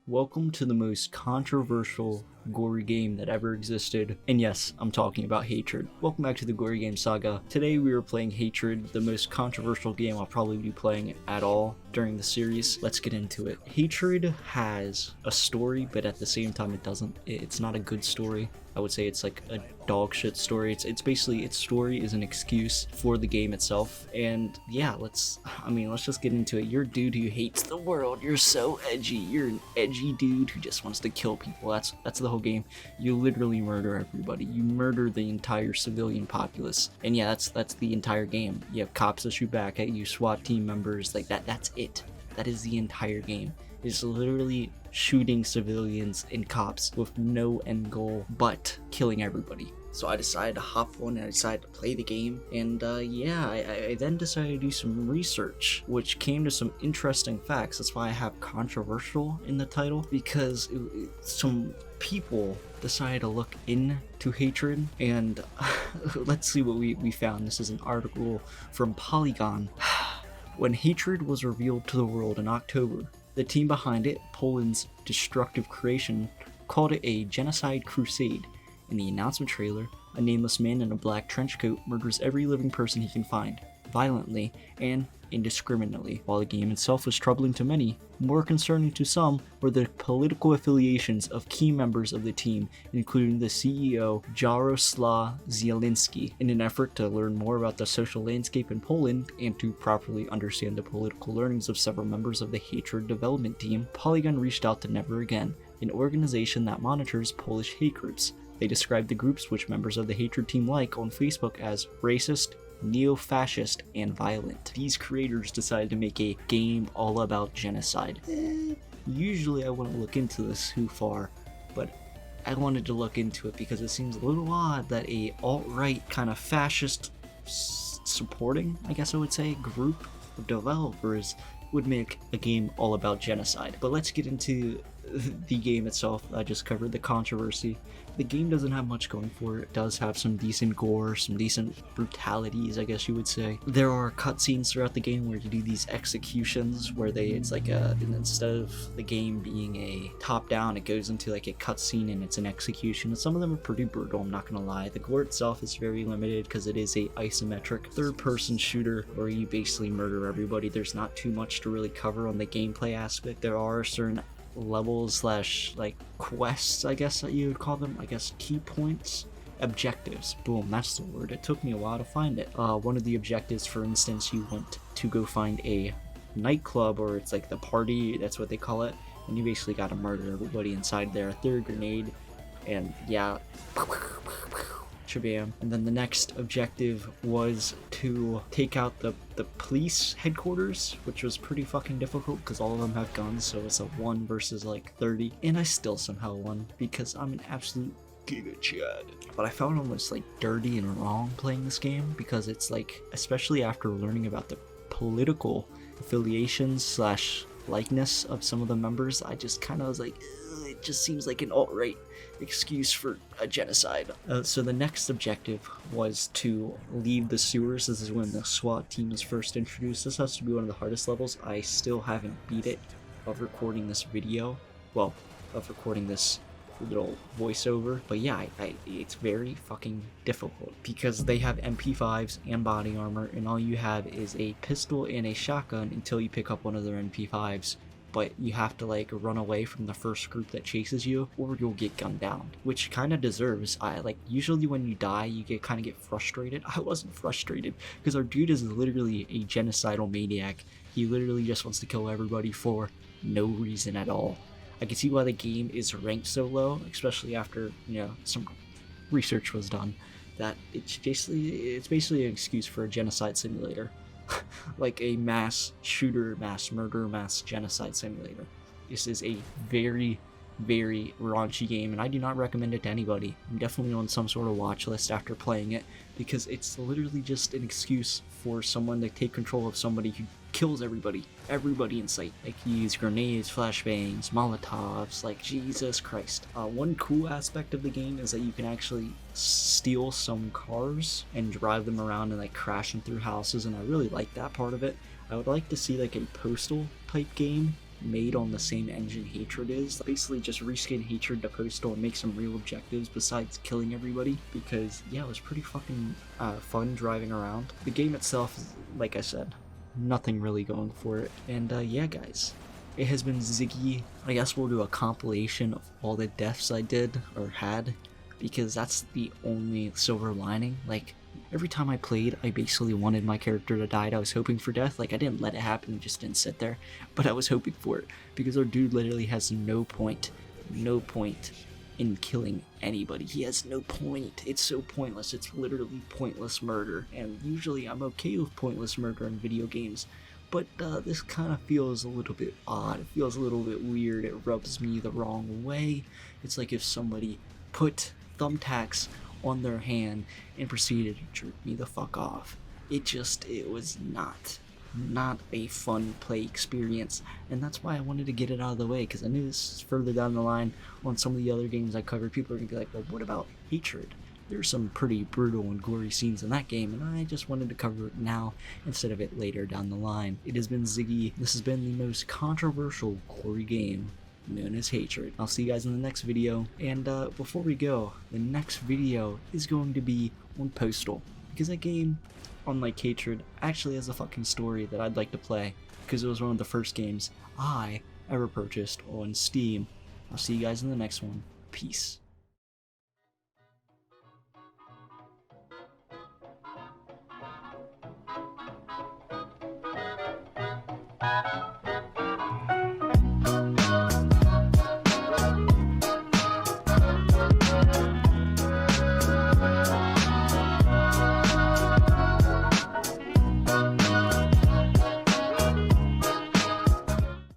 Welcome to the most controversial gory game that ever existed, and yes, I'm talking about Hatred. Welcome back to the Gory Game Saga. Today we are playing Hatred, the most controversial game I'll probably be playing at all during the series. Let's get into it. Hatred has a story, but at the same time it doesn't. It's not a good story. I would say it's like a dog shit story. It's basically, its story is an excuse for the game itself. And yeah, let's just get into it. You're a dude who hates the world. You're so edgy. You're an edgy dude who just wants to kill people. That's the whole game. You literally murder everybody. You murder the entire civilian populace. And yeah, that's the entire game. You have cops that shoot back at you, SWAT team members, like that's it. That is the entire game. It's literally shooting civilians and cops with no end goal but killing everybody. So I decided to hop on and I decided to play the game, and I then decided to do some research, which came to some interesting facts. That's why I have controversial in the title, because some people decided to look into Hatred, and let's see what we found. This is an article from Polygon. When Hatred was revealed to the world in October, the team behind it, Poland's destructive creation, called it a genocide crusade. In the announcement trailer, a nameless man in a black trench coat murders every living person he can find, violently and indiscriminately. While the game itself was troubling to many, more concerning to some were the political affiliations of key members of the team, including the CEO Jaroslaw Zielinski. In an effort to learn more about the social landscape in Poland and to properly understand the political learnings of several members of the Hatred development team, Polygon reached out to Never Again, an organization that monitors Polish hate groups. They described the groups which members of the Hatred team like on Facebook as racist, neo-fascist, and violent. These creators decided to make a game all about genocide. Usually I wouldn't look into this too far, but I wanted to look into it because it seems a little odd that a alt-right kind of fascist supporting, I guess I would say, group of developers would make a game all about genocide. But let's get into the game itself. I just covered the controversy. The game doesn't have much going for it. It does have some decent gore, some decent brutalities, I guess you would say. There are cutscenes throughout the game where you do these executions where it's like and instead of the game being a top down, it goes into like a cutscene and it's an execution. And some of them are pretty brutal, I'm not gonna lie. The gore itself is very limited because it is a isometric third person shooter where you basically murder everybody. There's not too much to really cover on the gameplay aspect. There are certain levels / like quests, I guess that you would call them, I guess key points, objectives, boom, that's the word. It took me a while to find it. One of the objectives, for instance, you want to go find a nightclub, or it's like the party, that's what they call it, and you basically gotta murder everybody inside there, throw a grenade, and yeah, shabam. And then the next objective was to take out the police headquarters, which was pretty fucking difficult because all of them have guns, so it's a 1 versus like 30, and I still somehow won because I'm an absolute giga chad. But I felt almost like dirty and wrong playing this game because it's like, especially after learning about the political affiliations / likeness of some of the members, I just kind of was like, it just seems like an alt-right excuse for a genocide. So the next objective was to leave the sewers. This is when the SWAT team is first introduced. This has to be one of the hardest levels. I still haven't beat it of recording this video. Well, of recording this little voiceover. But yeah, it's very fucking difficult because they have MP5s and body armor, and all you have is a pistol and a shotgun until you pick up one of their MP5s. But you have to like run away from the first group that chases you, or you'll get gunned down, which kind of deserves. Usually when you die, you kind of get frustrated. I wasn't frustrated because our dude is literally a genocidal maniac. He literally just wants to kill everybody for no reason at all. I can see why the game is ranked so low, especially after some research was done. That it's basically an excuse for a genocide simulator. Like a mass shooter, mass murder, mass genocide simulator. This is a very, very raunchy game, and I do not recommend it to anybody. I'm definitely on some sort of watch list after playing it, because it's literally just an excuse for someone to take control of somebody who kills everybody in sight. Like, you use grenades, flashbangs, molotovs, like, Jesus Christ. One cool aspect of the game is that you can actually steal some cars and drive them around and like crash them through houses, and I really like that part of it. I would like to see like a postal type game made on the same engine Hatred is. Basically just reskin Hatred to Postal and make some real objectives besides killing everybody, because yeah, it was pretty fucking fun driving around. The game itself is, like I said, nothing really going for it. And yeah guys, it has been Ziggy. I guess we'll do a compilation of all the deaths I did or had, because that's the only silver lining. Like, every time I played, I basically wanted my character to die. I was hoping for death. Like, I didn't let it happen and just didn't sit there, but I was hoping for it, because our dude literally has no point in killing anybody. He has no point. It's so pointless. It's literally pointless murder, and usually I'm okay with pointless murder in video games, but this kind of feels a little bit odd. It feels a little bit weird. It rubs me the wrong way. It's like if somebody put thumbtacks on their hand and proceeded to jerk me the fuck off. It was not a fun play experience, and that's why I wanted to get it out of the way, because I knew this is further down the line on some of the other games I covered. People are gonna be like, well, what about Hatred? There's some pretty brutal and gory scenes in that game, and I just wanted to cover it now instead of it later down the line. It has been Ziggy. This has been the most controversial gory game known as Hatred. I'll see you guys in the next video, and before we go, the next video is going to be on Postal, because that game, unlike Hatred, actually has a fucking story that I'd like to play, because it was one of the first games I ever purchased on Steam. I'll see you guys in the next one. Peace.